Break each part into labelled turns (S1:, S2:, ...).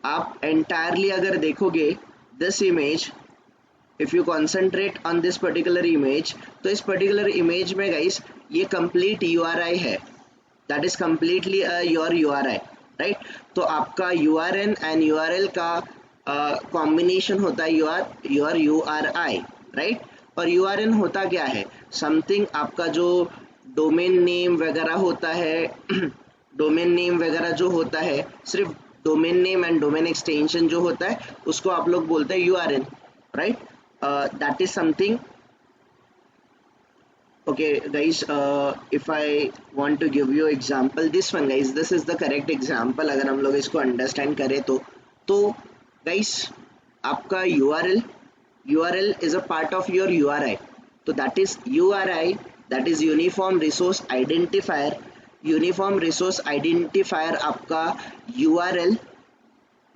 S1: आप एंटायरली अगर देखोगे this image, if you concentrate on this particular image, तो इस पर्टिकुलर इमेज में गाइस ये कंप्लीट URI है, that is completely your URI, right. तो आपका URN एंड URL का कॉम्बिनेशन होता है योर URI, राइट। और URN होता क्या है, समथिंग आपका जो डोमेन नेम वगैरह होता है डोमेन नेम वगैरह जो होता है, सिर्फ domain name and domain extension जो होता है उसको आप लोग बोलते हैं URN, right. That is something, okay guys, if I want to give you example, this one guys, this is the correct example, अगर हम लोग इसको अंडरस्टैंड करें तो guys आपका URL is a part of your URI, तो that is URI, that is uniform resource identifier. Uniform resource identifier आपका URL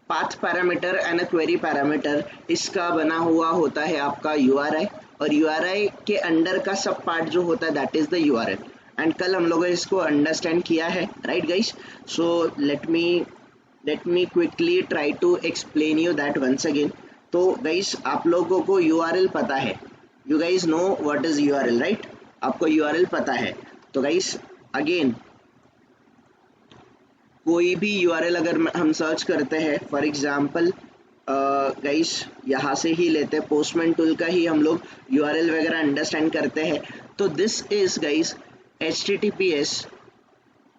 S1: path parameter and a query parameter, इसका बना हुआ होता है आपका URI, और URI के अंडर का सब पार्ट जो होता है that is the URL। And कल हम लोगों ने इसको अंडरस्टैंड किया है, right guys. So let me quickly try to explain you that once again. तो गाइस आप लोगों को URL पता है, you guys know what is URL, right. आपको URL पता है। तो गाइस अगेन कोई भी URL अगर हम सर्च करते हैं, फॉर एग्जांपल गाइस यहाँ से ही लेते हैं, पोस्टमैन टूल का ही हम लोग URL वगैरह अंडरस्टैंड करते हैं। तो दिस इज गाइस HTTPS,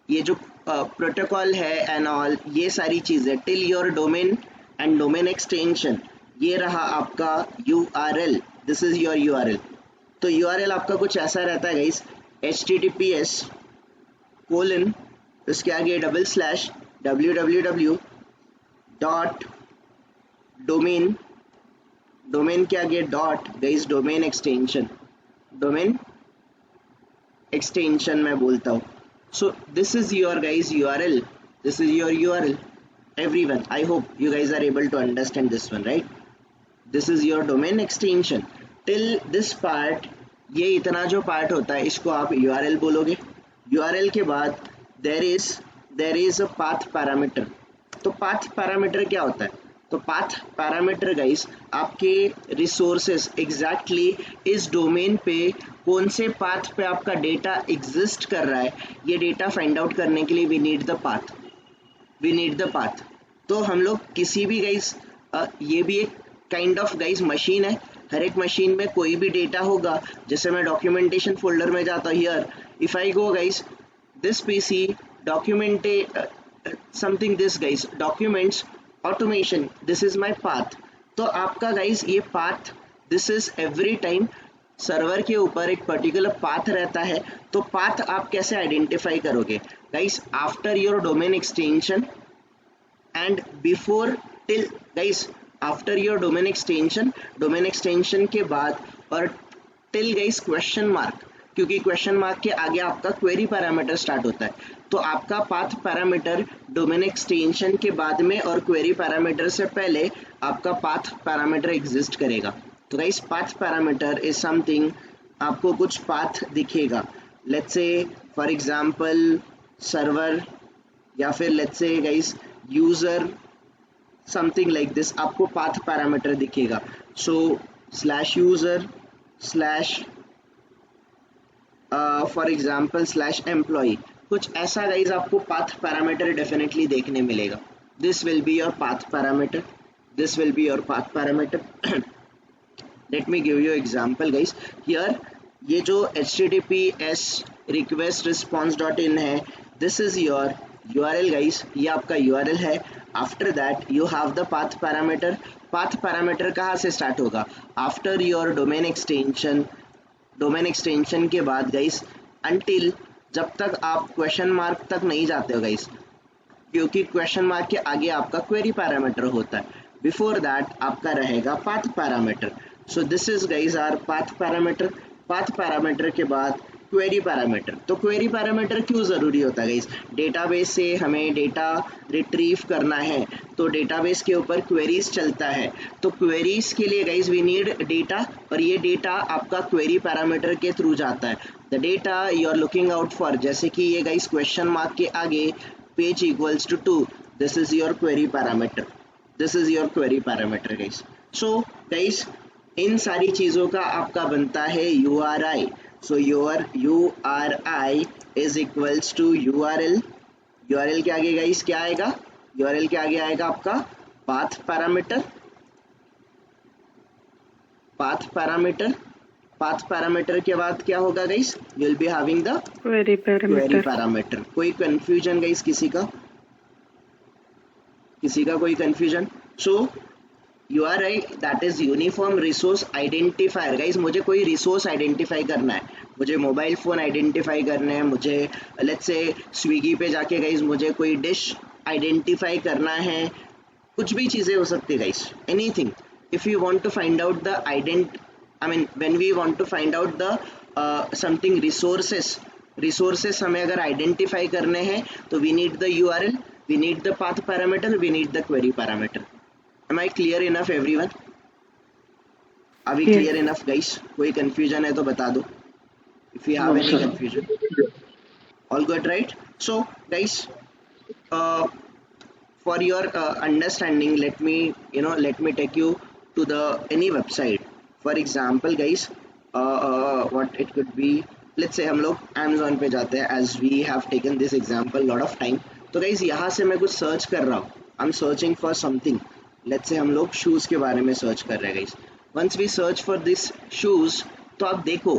S1: ये जो प्रोटोकॉल है एंड ऑल, ये सारी चीज़ें till your domain and domain extension, ये रहा आपका URL, this is your URL। तो URL आपका कुछ ऐसा रहता है गाइस, HTTPS कोलन उसके आगे /www डॉट डोमेन, डोमेन के आगे डॉट गाइस डोमेन एक्सटेंशन मैं बोलता हूँ। सो this is your guys URL, this is your URL everyone, I hope you guys are able to understand this one, right? This is your domain extension till this part, ये इतना जो part होता है इसको आप URL बोलोगे। URL के बाद there is a path parameter। तो path parameter क्या होता है, तो path parameter गाइस आपके रिसोर्सेस एग्जैक्टली इस डोमेन पे कौन से पाथ पे आपका डेटा एग्जिस्ट कर रहा है, ये डेटा फाइंड आउट करने के लिए वी नीड द पाथ। तो हम लोग किसी भी गाइस ये भी एक काइंड ऑफ गाइस मशीन है, हर एक मशीन में कोई भी डेटा होगा। जैसे मैं डॉक्यूमेंटेशन फोल्डर में जाता हूँ, here if I go guys this PC something this guys documents automation, this is my path। तो आपका गाइस ये path, this is every time server के ऊपर एक पर्टिकुलर पाथ रहता है। तो पाथ आप कैसे आइडेंटिफाई करोगे guys, after your domain extension and before till guys after your domain extension के बाद और टिल गाइस क्वेश्चन मार्क, क्योंकि क्वेश्चन मार्क के आगे आपका क्वेरी पैरामीटर स्टार्ट होता है। तो आपका पाथ पैरामीटर डोमेन एक्सटेंशन के बाद में और क्वेरी पैरामीटर से पहले आपका पाथ पैरामीटर एग्जिस्ट करेगा। तो guys path parameter is something, आपको कुछ पाथ दिखेगा, let's say for example server, या फिर let's say guys user, something like this, आपको पाथ पैरामीटर दिखेगा। सो /user फॉर एग्जाम्पल /employee, कुछ ऐसा गाइज आपको पाथ पैरामीटर डेफिनेटली देखने मिलेगा। This will be your path parameter, let me give you example guys. Here ये जो HTTPS request response.in है, this is your URL guys, ये आपका URL है। After that you have the path parameter कहाँ से स्टार्ट होगा, आफ्टर योर डोमेन एक्सटेंशन के बाद गाइस अंटिल, जब तक आप क्वेश्चन मार्क तक नहीं जाते हो गाइस, क्योंकि क्वेश्चन मार्क के आगे आपका क्वेरी पैरामीटर होता है, बिफोर दैट आपका रहेगा path parameter. So this is guys our path parameter के बाद क्वेरी पैरामीटर। तो क्वेरी पैरामीटर क्यों ज़रूरी होता है गाइस, डेटाबेस से हमें डेटा रिट्रीव करना है तो डेटाबेस के ऊपर क्वेरीज चलता है। तो क्वेरीज के लिए गाइस वी नीड डेटा, और ये डेटा आपका क्वेरी पैरामीटर के थ्रू जाता है। The data you are looking out for, जैसे कि ये गाइस क्वेश्चन मार्क के आगे page equals to 2, this is your query parameter. This is your query parameter guys. So guys इन सारी चीज़ों का आपका बनता है URI। So your URI is equals to URL। URL के आगे गाइस क्या आएगा? URL के आगे आएगा आपका path parameter. Path parameter, path parameter के बाद क्या होगा guys? You will be having the
S2: query
S1: query
S2: parameter.
S1: Parameter. कोई कंफ्यूजन गाइस किसी का? किसी का कोई confusion? So URI that is uniform resource identifier. Guys मुझे कोई रिसोर्स आइडेंटिफाई करना है, मुझे मोबाइल फ़ोन आइडेंटिफाई करना है, मुझे लेट्स से स्विगी पे जाके गाइस मुझे कोई डिश आइडेंटिफाई करना है, कुछ भी चीज़ें हो सकती है guys, anything. If you want to find out the I mean when we want to find out the something resources हमें अगर आइडेंटिफाई करने हैं तो we need the URL, we need the path parameter, we need the query parameter. Am I clear enough everyone? Are we
S2: Yes.
S1: clear enough guys? कोई confusion है तो बता दो if you have
S3: No,
S1: any
S3: sir.
S1: confusion. All good, right? So guys, uh, for your understanding, let me take you to the any website. For example guys, what it could be, let's say हम लोग Amazon पे जाते हैं, as we have taken this example lot of time. तो guys यहाँ से मैं कुछ सर्च कर रहा हूँ, I'm searching for something. Let's say हम लोग शूज़ के बारे में सर्च कर रहे हैं guys. Once we search for this shoes, तो आप देखो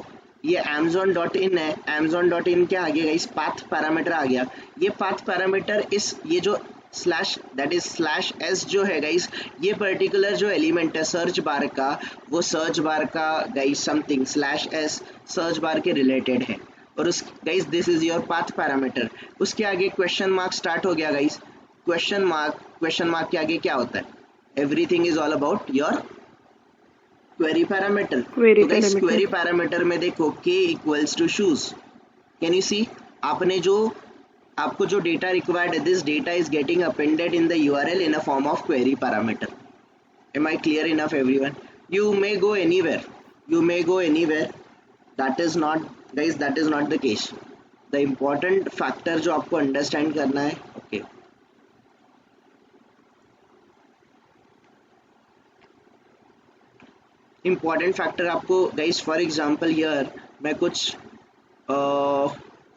S1: ये amazon.in है, amazon.in के आगे गाइस पाथ पैरामीटर आ गया। ये पाथ पैरामीटर ये जो /s जो है गाइस, ये पर्टिकुलर जो एलिमेंट है सर्च बार का, वो सर्च बार का guys something /s search bar के रिलेटेड है। और उस guys this is your path parameter. उसके आगे क्वेश्चन मार्क स्टार्ट हो गया गाइस। क्वेश्चन मार्क के आगे क्या होता है? Everything is all about your query parameter.
S2: Query
S1: तो guys
S2: parameter.
S1: query parameter में देखो k equals to shoes. Can you see? आपको जो data required है, this data is getting appended in the URL in a form of query parameter. Am I clear enough everyone? You may go anywhere. That is not guys, that is not the case. The important factor जो आपको understand करना है, okay. Important factor आपको guys, for example here मैं कुछ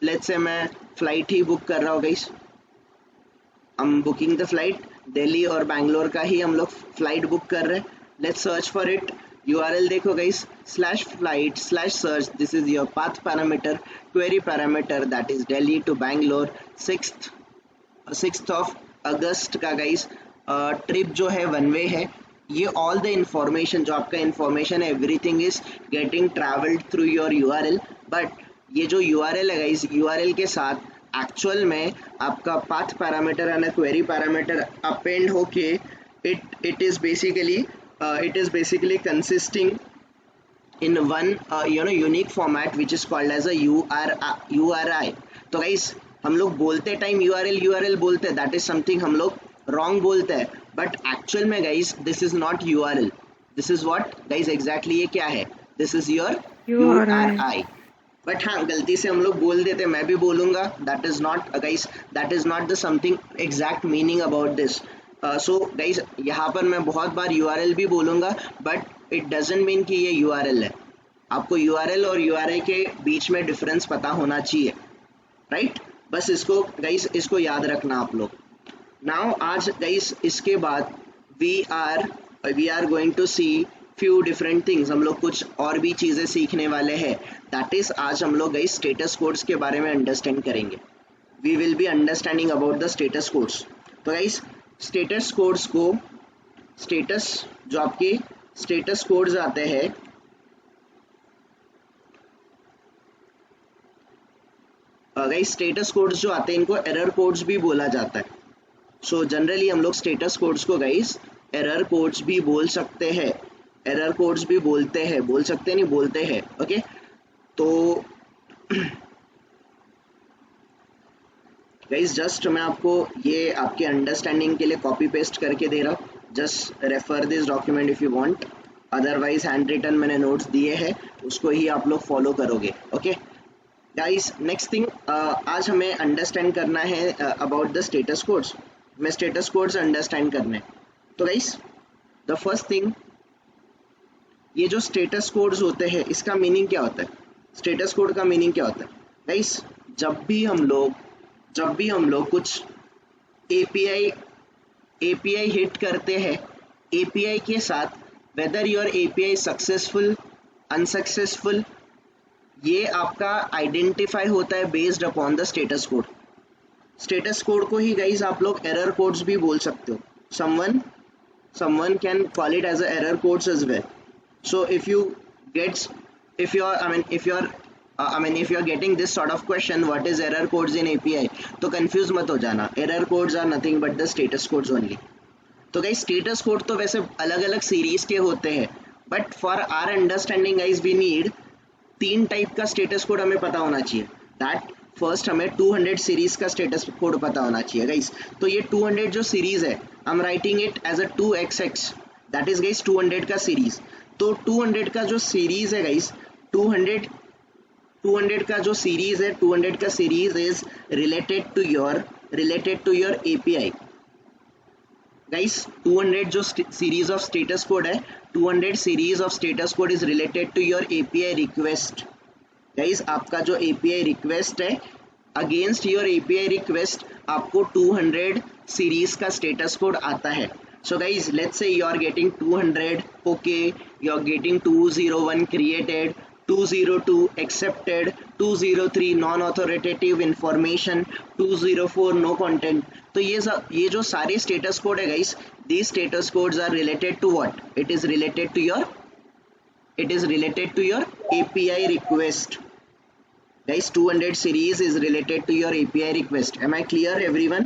S1: let's say मैं flight ही book कर रहा हूँ गाइस। हम बुकिंग द फ्लाइट, दिल्ली और बैंगलोर का ही हम लोग फ्लाइट बुक कर रहे हैं। Let's search for it. URL देखो guys /flight/search, this is your path parameter, query parameter that is Delhi to Bangalore, 6th of August का गाइस ट्रिप जो है वन वे है। ये ऑल द इंफॉर्मेशन जो आपका इंफॉर्मेशन है, everything is getting travelled through your URL। But ये जो URL है गाइस, URL के साथ एक्चुअल में आपका path parameter and query parameter append होके it is basically consisting in one unique format which is called as a URI। तो guys हम लोग बोलते टाइम URL बोलते हैं, दैट इज समथिंग हम लोग रॉन्ग बोलते हैं, बट एक्चुअल में guys this is not URL, this is what guys exactly ये क्या है? This is your URI। But हाँ गलती से हम लोग बोल देते, मैं भी बोलूँगा, that is not guys, that is not the something exact meaning about this. So guys यहाँ पर मैं बहुत बार URL भी बोलूँगा, बट इट डजंट मीन कि ये URL है। आपको URL और URI के बीच में डिफरेंस पता होना चाहिए, राइट? बस इसको गाइस इसको याद रखना आप लोग। नाउ आज गाइस इसके बाद we are going to see few different things. हम लोग कुछ और भी चीज़ें सीखने वाले हैं, दैट इज आज हम लोग गाइस स्टेटस कोड्स के बारे में अंडरस्टैंड करेंगे। We will be understanding about the status codes. तो गाइस स्टेटस कोड्स को जो आपके स्टेटस कोड्स आते हैं, गाइस स्टेटस कोड्स जो आते हैं इनको एरर कोड्स भी बोला जाता है। सो जनरली हम लोग स्टेटस कोड्स को गाइस एरर कोड्स भी बोल सकते हैं, एरर कोड्स भी बोलते हैं, बोल सकते नहीं बोलते हैं, ओके। तो गाइस जस्ट मैं आपको ये आपके अंडरस्टैंडिंग के लिए कॉपी पेस्ट करके दे रहा हूँ, just refer this document if you want, otherwise handwritten मैंने नोट्स दिए हैं उसको ही आप लोग फॉलो करोगे, ओके। गाइस नेक्स्ट थिंग आज हमें अंडरस्टैंड करना है अबाउट द स्टेटस कोड्स। हमें स्टेटस कोड्स अंडरस्टैंड करने, तो गाइस द फर्स्ट थिंग, ये जो स्टेटस कोड्स होते हैं इसका मीनिंग क्या होता है? स्टेटस कोड का मीनिंग क्या होता है गाइस? जब भी हम लोग कुछ एपीआई हिट करते हैं, एपीआई के साथ whether your API successful unsuccessful, ये आपका आइडेंटिफाई होता है based upon the status code. Status code को ही गाइस आप लोग एरर कोड्स भी बोल सकते हो। someone can call it as a error codes as well. So if you are getting this sort of question, what is error codes in API, तो confuse मत हो जाना, error codes are nothing but the status codes only। तो guys status code तो वैसे अलग अलग series के होते हैं, but for our understanding guys we need 3 type का स्टेटस कोड हमें पता होना चाहिए। दैट फर्स्ट हमें 200 सीरीज का स्टेटस कोड पता होना चाहिए गाइस। तो ये 200 जो सीरीज है, I am writing it as a 2xx, that is guys 200 का सीरीज। तो 200 का जो सीरीज है गाइस, 200 का जो सीरीज है, 200 का series is related to your API guys. 200 जो सीरीज ऑफ स्टेटस कोड है, 200 series of status code is related to your API request guys. आपका जो एपीआई रिक्वेस्ट है, अगेंस्ट योर एपीआई रिक्वेस्ट आपको 200 सीरीज का स्टेटस कोड आता है। So guys let's say you are getting 200, okay, you are getting 201 created, 202 accepted, 203 non authoritative information, 204 no content. तो ये जो सारे स्टेटस कोड है guys, these status codes are related to what? It is related to your API request guys। 200 series is related to your API request। am I clear everyone?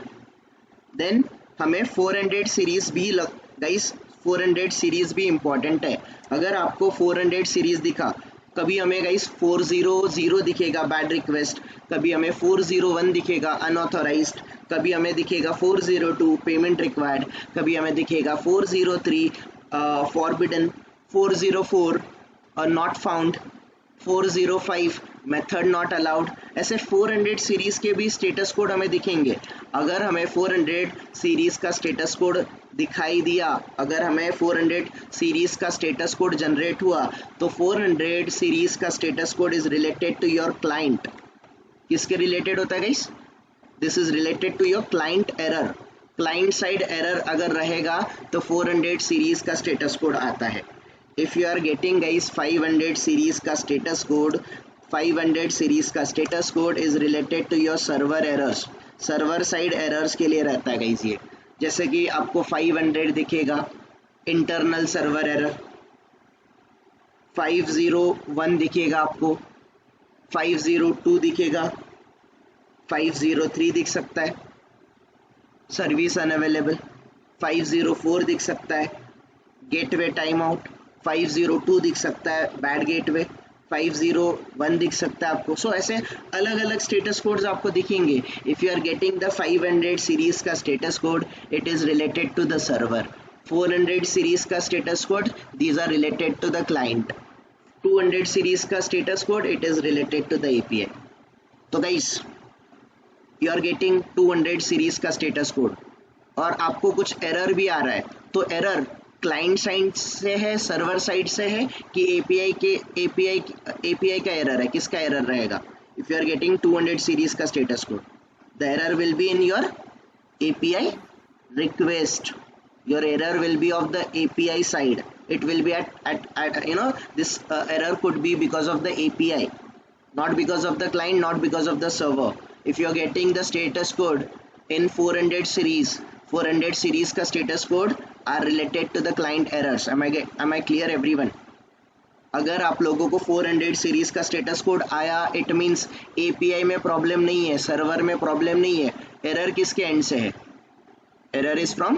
S1: then हमें 400 series भी guys 400 series भी important है। अगर आपको 400 series दिखा, कभी हमें guys 400 दिखेगा बैड रिक्वेस्ट, कभी हमें 401 दिखेगा अनऑथोराइज्ड, कभी हमें दिखेगा 402 पेमेंट रिक्वायर्ड, कभी हमें दिखेगा 403 forbidden, 404 not found, 405 method not allowed. ऐसे 400 सीरीज के भी स्टेटस कोड हमें दिखेंगे। अगर हमें 400 सीरीज का स्टेटस कोड दिखाई दिया, अगर हमें 400 सीरीज का स्टेटस कोड जनरेट हुआ, तो 400 सीरीज का status code is related to your client. किसके रिलेटेड होता है guys? This is related to your client error. Client side error अगर रहेगा तो 400 सीरीज का स्टेटस कोड आता है। If you are getting guys 500 series का स्टेटस कोड, 500 सीरीज का status code is related to your server errors. Server side errors के लिए रहता है गाइस ये। जैसे कि आपको 500 दिखेगा इंटरनल सर्वर एरर, 501 दिखेगा आपको, 502 दिखेगा, 503 दिख सकता है सर्विस अनअवेलेबल, 504 दिख सकता है गेटवे टाइम आउट, 502 दिख सकता है बैड गेटवे, 501 दिख सकता है आपको। सो ऐसे अलग अलग स्टेटस कोड्स आपको दिखेंगे। If you are getting the 500 series का status code, it is related to the server. 400 series का status code, these are related to the client. 200 series का status code, it is related to the API. तो guys you are getting 200 series का status code और आपको कुछ error भी आ रहा है, तो एरर क्लाइंट साइड से है, सर्वर साइड से है कि एपीआई का एरर है? किसका एरर रहेगा? If you are getting 200 series का status code, the error will be in your API request. Your error will be of the API side. It will be at this error could be because of the API, not because of the client, not because of the server. If you are getting the status code in 400 series, 400 series का status code are related to the client errors. Am I clear everyone? अगर आप लोगों को 400 series का status code आया, it means API में problem नहीं है, सर्वर में प्रॉब्लम नहीं है। एरर किसके एंड से है? Error is from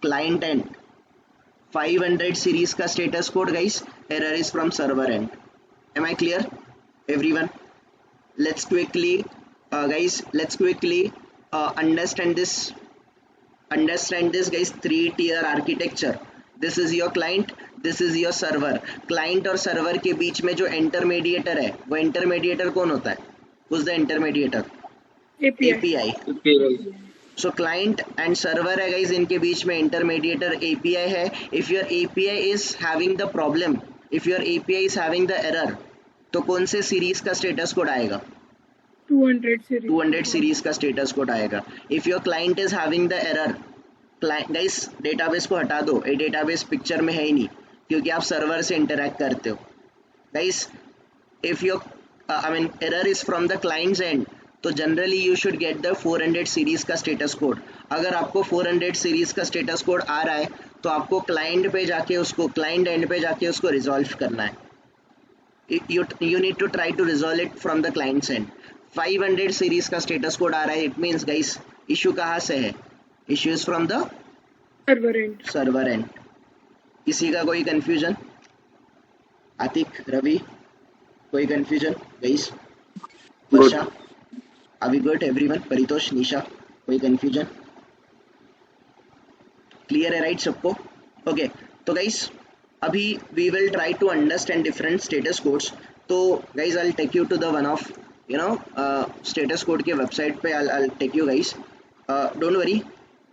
S1: client end. 500 series का status code guys, error is from server end. Am I clear everyone? Let's quickly understand this guys, 3-tier architecture. This is your client, this is your server. Client और server के बीच में जो intermediator है, वो intermediator कौन होता है? Who's the intermediator? API. So client and server है गाइज, इनके बीच में इंटरमीडिएटर एपीआई है. If your API is having the problem, if your API is having the error, तो कौन से सीरीज का स्टेटस कोड आएगा?
S2: 200
S1: सीरीज का स्टेटस कोड आएगा. If your client is having the error, guys database को हटा दो, ये डेटाबेस पिक्चर में है ही नहीं क्योंकि आप सर्वर से इंटरेक्ट करते हो. Guys if your error is from the client's end, तो generally you should get the 400 series का स्टेटस कोड. अगर आपको 400 सीरीज का स्टेटस कोड आ रहा है तो आपको क्लाइंट पे जाके उसको, क्लाइंट एंड पे जाके उसको रिजॉल्व करना है. you need to try to resolve it from the client's end. 500 series का स्टेटस कोड आ रहा है, इट मीन्स गाइस इशू कहाँ से है? Issue is from the server end. किसी का कोई कंफ्यूजन? आतिक, रवि, कोई confusion? Guys, Varsha, are we good everyone? Paritosh, Nisha, कोई कंफ्यूजन? क्लियर है राइट सबको? ओके, तो गाइस अभी we will try to understand different status codes. तो guys I will take you to the one of status code के website पे. I'll take you guys, don't worry,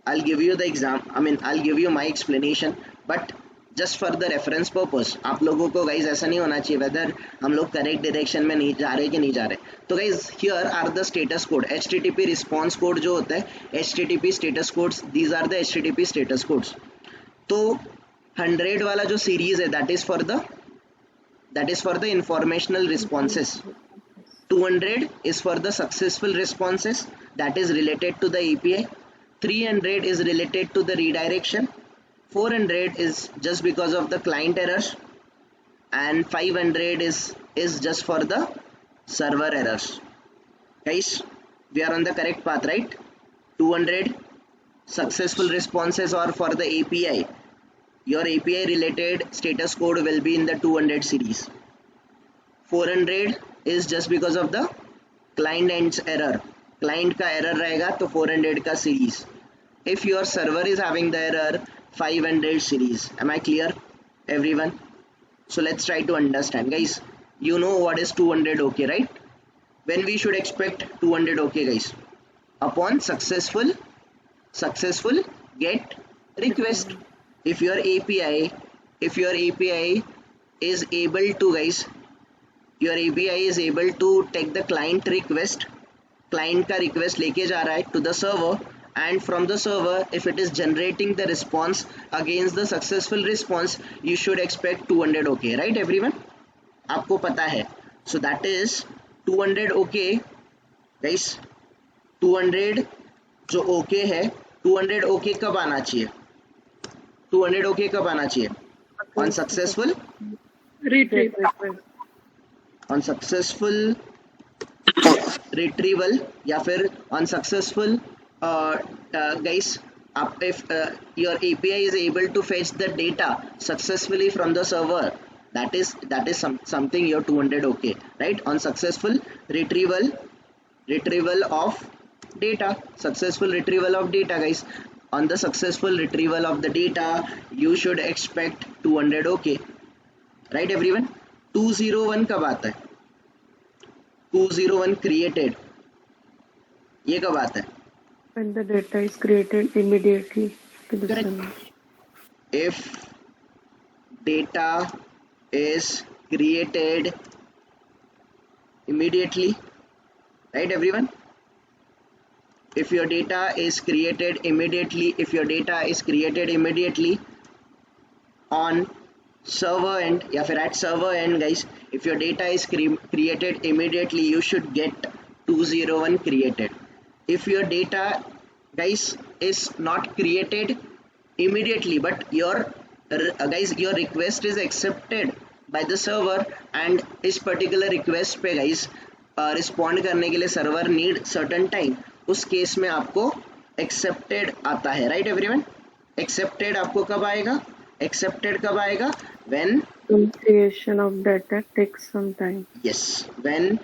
S1: I'll give you the exam, I'll give you my explanation, but just for the reference purpose. आप लोगों को guys ऐसा नहीं होना चाहिए weather हम लोग करेक्ट डायरेक्शन में नहीं जा रहे कि नहीं जा रहे. तो guys here are the status code. HTTP response code जो होता है, HTTP status codes, these are the HTTP status codes. तो 100 वाला जो सीरीज है that is for the informational responses. 200 is for the successful responses, that is related to the API. 300 is related to the redirection. 400 is just because of the client errors, and 500 is just for the server errors. Guys, we are on the correct path, right? 200 successful responses are for the API. Your API related status code will be in the 200 series. 400 is just because of the client ends error. Client का error रहेगा तो 400 का series. If your server is having the error, 500 series. Am I clear, everyone? So let's try to understand, guys. You know what is 200 OK, right? When we should expect 200 OK, guys? Upon successful get request. If your API is able to, guys, your API is able to take the client request, client का request लेके जा रहा है to the server, and from the server if it is generating the response against the successful response, you should expect 200 OK, right everyone? आपको पता है. So that is 200 OK, guys. 200 जो OK है, 200 OK कब आना चाहिए? 200 OK कब आना चाहिए? On successful retrieval या फिर on successful guys, if your API is able to fetch the data successfully from the server, that is something your 200 OK, right? On successful retrieval of data, guys. On the successful retrieval of the data, you should expect 200 OK, right everyone? 201 कब आता है? 201 created, ये कब आता है?
S2: When the data is created immediately to the server.
S1: If data is created immediately, right everyone? If your data is created immediately, on server end या फिर at server end, guys, if your data is created immediately, you should get 201 created. If your data, guys, is not created immediately, but your request is accepted by the server, and इस particular request पे guys respond करने के लिए server need certain time, उस case में आपको accepted आता है, right everyone? Accepted आपको कब आएगा? When
S2: creation of data takes some time.
S1: Yes, when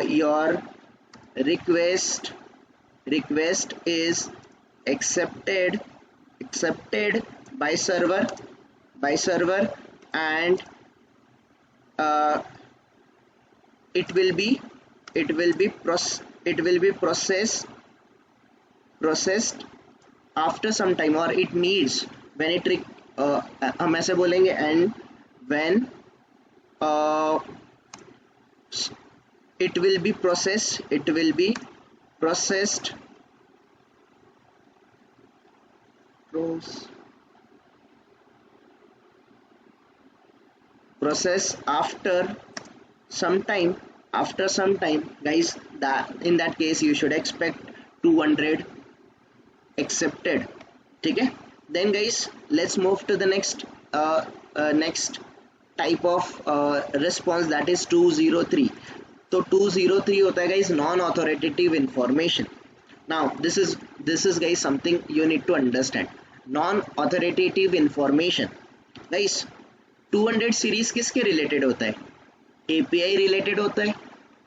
S1: your request is accepted by server, and it will be processed processed after some time, or it needs when it हम ऐसे बोलेंगे, and when uh, it will be processed process after some time, guys, that in that case you should expect 200 accepted. ठीक है. Then guys, let's move to the next type of response, that is 203. तो 203 होता है guys non authoritative information. Now this is guys something you need to understand. Non authoritative information guys, 200 series किसके related होता है? API related होता है,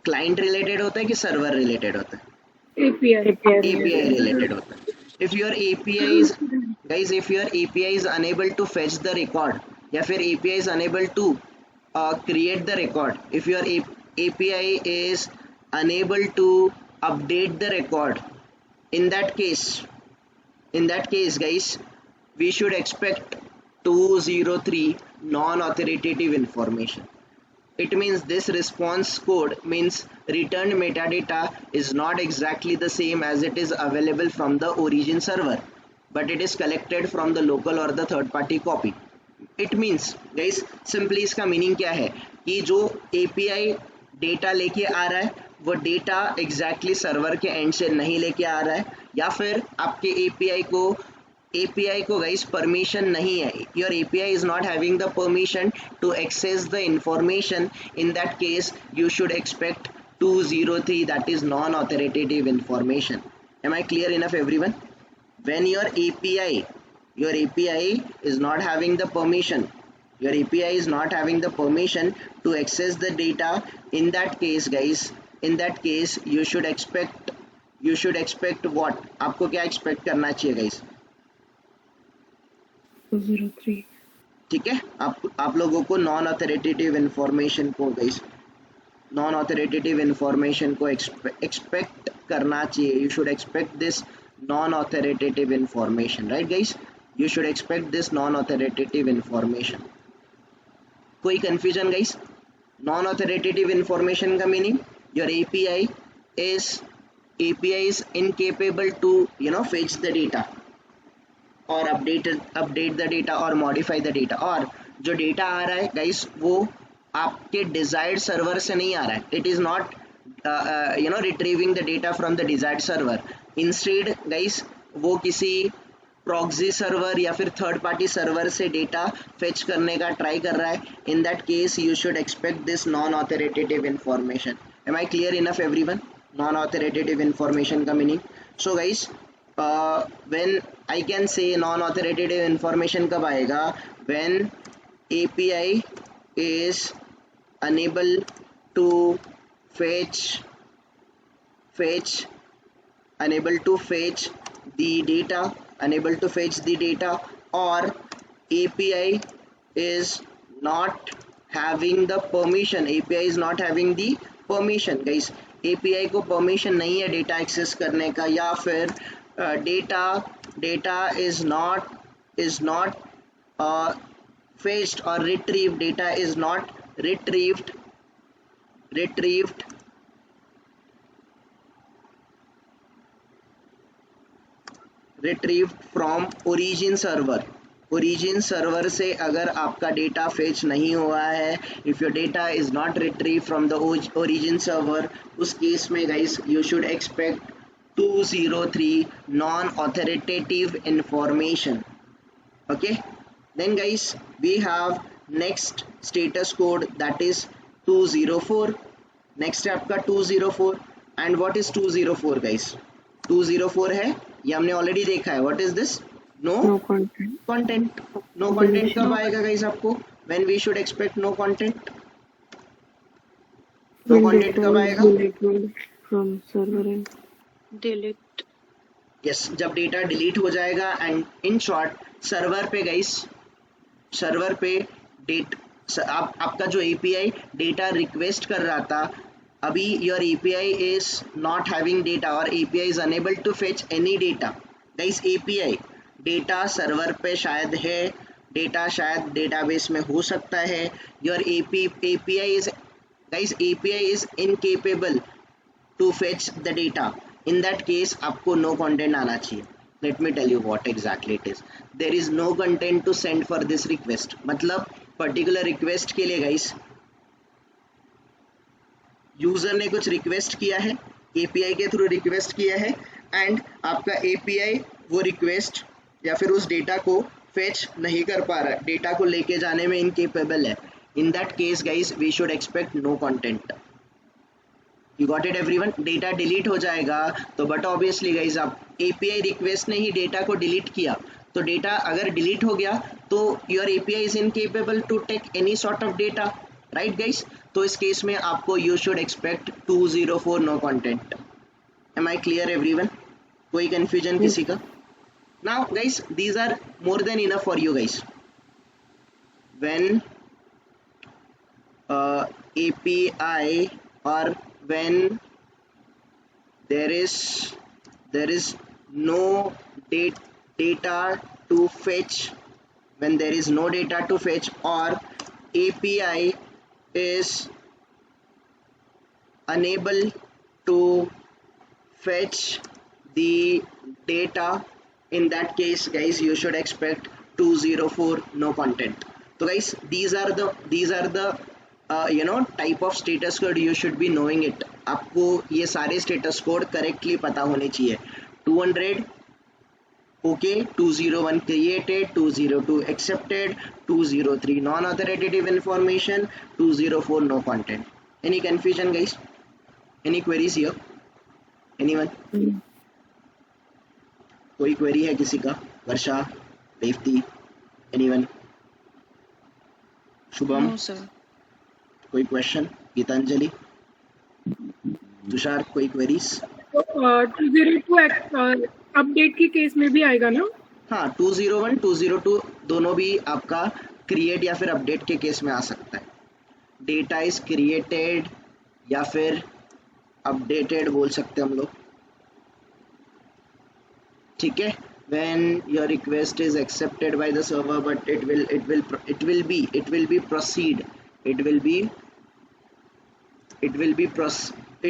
S1: client related होता है कि सर्वर रिलेटेड होता है? API रिलेटेड होता है. If your API is guys, if your API is unable to fetch the record, या फिर API is unable to create the record, if your API is unable to update the record, in that case guys, we should expect 203 non-authoritative information. It means this response code means returned metadata is not exactly the same as it is available from the origin server, but it is collected from the local or the third party copy. It means guys, simply इसका meaning क्या है कि जो API data लेके आ रहा है वो data exactly server के एंड से नहीं लेके आ रहा है, या फिर आपके API को guys परमिशन नहीं है, your API is not having the permission to access the information. In that case you should expect 203, that is non-authoritative information. Am I clear enough everyone? When your API is not having the permission, to access the data, in that case guys, you should expect what? आपको क्या expect करना चाहिए guys?
S2: 203.
S1: ठीक है, आप लोगों को non authoritative information को गाइस, नॉन ऑथोरिटेटिव इंफॉर्मेशन को एक्सपेक्ट करना चाहिए. You should expect this non authoritative information, right guys? You should expect this non authoritative information. कोई confusion guys? Non authoritative information का meaning, your API is incapable to fetch the data और update the data और modify the data, और जो data आ रहा है guys वो आपके desired server से नहीं आ रहा है. It is not retrieving the data from the desired server. Instead guys वो किसी proxy server या फिर third party server से data fetch करने का try कर रहा है. In that case you should expect this non-authoritative information. Am I clear enough everyone? Non-authoritative information का meaning. So guys when I can say non-authoritative information कब आएगा? When API is unable to fetch the data, or API is not having the permission. Guys, API को permission नहीं है data access करने का, या फिर data is not fetched or retrieved. Data is not retrieved from origin server से अगर आपका data fetch नहीं हुआ है, if your data is not retrieved from the origin server, उस case में guys you should expect 203 non-authoritative information. Okay, then guys we have next status code, that is 204. next है आपका 204. and what is 204 guys? 204 है, ये हमने already देखा है. what is this? no content. no content कब आएगा guys आपको? when we should expect no content? no content कब आएगा?
S2: From server end.
S3: delete.
S1: yes, जब डेटा डिलीट हो जाएगा. एंड इन शॉर्ट सर्वर पे गाइस, सर्वर पे आपका जो API डेटा रिक्वेस्ट कर रहा था अभी your API is not having data or API is unable to fetch any data. Guys, API data server पे शायद है, डेटा शायद डेटाबेस में हो सकता है. your API is, guys, API is incapable to fetch the data. In that case आपको no content आना चाहिए. Let me tell you what exactly it is. There is no content to send for this request. मतलब particular request के लिए guys user ने कुछ request किया है, एपीआई के थ्रू रिक्वेस्ट किया है, एंड आपका एपीआई वो रिक्वेस्ट या फिर उस डेटा को फेच नहीं कर पा रहा है, डेटा को लेके जाने में इनकेपेबल है. In that case guys we should expect no content. You got it everyone? Data delete हो जाएगा तो बट ऑब्वियसली गाइस आप एपीआई रिक्वेस्ट ने ही डेटा को डिलीट किया, तो डेटा अगर डिलीट हो गया तो your API is incapable to take any sort of data, right guys? तो इस केस में आपको you should expect 204 no content. Am I clear everyone? कोई कंफ्यूजन किसी का? Now guys these are more than enough for you guys. When API or when there is no data to fetch, when there is no data to fetch or API is unable to fetch the data, in that case guys you should expect 204 no content. So guys these are the type of status code. You should be knowing it. आपको ये सारे status code correctly पता होने चाहिए. 200 okay, 201 created, 202 accepted, 203 non authoritative information, 204 no content. Any confusion guys? Any queries here? Anyone? कोई query है किसी का? Varsha, Revathi, anyone? Shubham?
S2: No sir.
S1: कोई क्वेश्चन? गीतांजलि, तुषार, कोई क्वेरीज?
S2: 202 अपडेट के केस में भी आएगा ना?
S1: हाँ, 201 202 दोनों भी आपका क्रिएट या फिर अपडेट के केस में आ सकता है. डेटा इज क्रिएटेड या फिर अपडेटेड बोल सकते हैं हम लोग, ठीक है. when your request is accepted by the server but it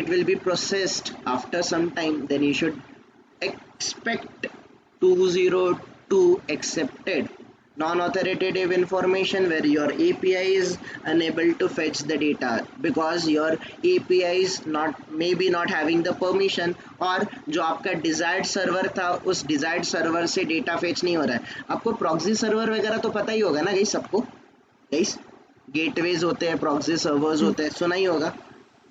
S1: will be processed after some time, then you should expect 202 accepted non-authoritative information where your API is unable to fetch the data because your API is maybe not having the permission, और जो आपका desired server था उस desired server से data fetch नहीं हो रहा है. आपको proxy server वगैरह तो पता ही होगा ना गाइस सबको? गाइस गेटवेज होते हैं, प्रॉक्सी सर्वर्स होते हैं, सुना ही होगा.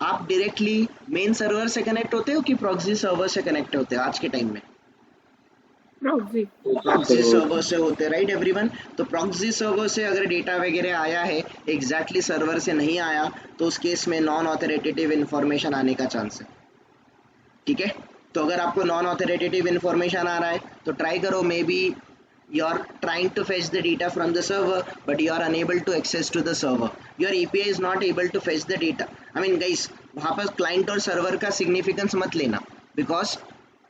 S1: आप डायरेक्टली मेन सर्वर से कनेक्ट होते हो कि प्रॉक्सी सर्वर से कनेक्ट होते हो आज के टाइम में? प्रॉक्सी सर्वर से होते हैं, राइट एवरीवन? तो प्रॉक्सी सर्वर से अगर डेटा वगैरह आया है एग्जैक्टली सर्वर से नहीं आया तो उस केस में नॉन ऑथोरिटेटिव इंफॉर्मेशन आने का चांस है, ठीक है. तो अगर आपको नॉन ऑथोरिटेटिव इंफॉर्मेशन आ रहा है तो ट्राई करो, may be you are trying to fetch the data from the server but you are unable to access to the server, your API is not able to fetch the data. I mean guys वहाँ पर client और server का significance मत लेना, because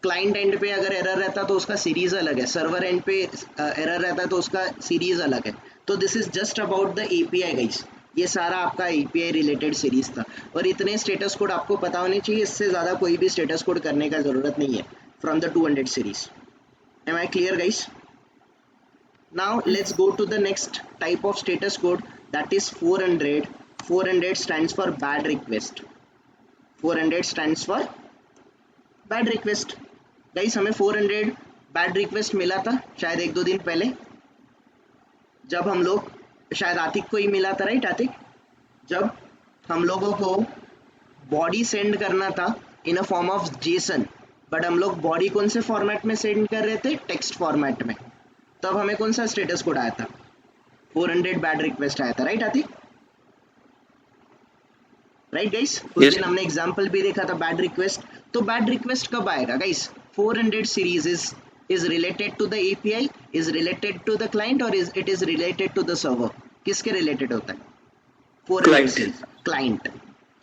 S1: client and पे अगर error रहता तो उसका सीरीज अलग है, सर्वर एंड पे एरर रहता तो उसका सीरीज अलग है. तो this is just about the API guys. ये सारा आपका API रिलेटेड सीरीज था और इतने स्टेटस कोड आपको पता होने चाहिए. इससे ज़्यादा कोई भी स्टेटस कोड करने का ज़रूरत नहीं है from the 200 series. Am I clear guys? Now let's go to the next type of status code, that is 400. 400 stands for bad request. 400 stands for bad request. Guys हमें 400 bad request मिला था शायद 1-2 दिन पहले, जब हम लोग, शायद आतिक को ही मिला था, राइट आतिक? जब हम लोगों को बॉडी सेंड करना था in a form of JSON, but हम लोग बॉडी कौन से फॉर्मेट में सेंड कर रहे थे? टेक्स्ट फॉर्मेट में. तब हमें कौन सा स्टेटस कोड आया था? 400 बैड रिक्वेस्ट आया था, राइट आती? Right guys? उस दिन हमने एग्जांपल भी देखा था बैड रिक्वेस्ट. तो बैड रिक्वेस्ट कब आएगा guys? 400 series is related to the API, is related to the client, और it is related to the server. किसके रिलेटेड होता है? 400 क्लाइंट.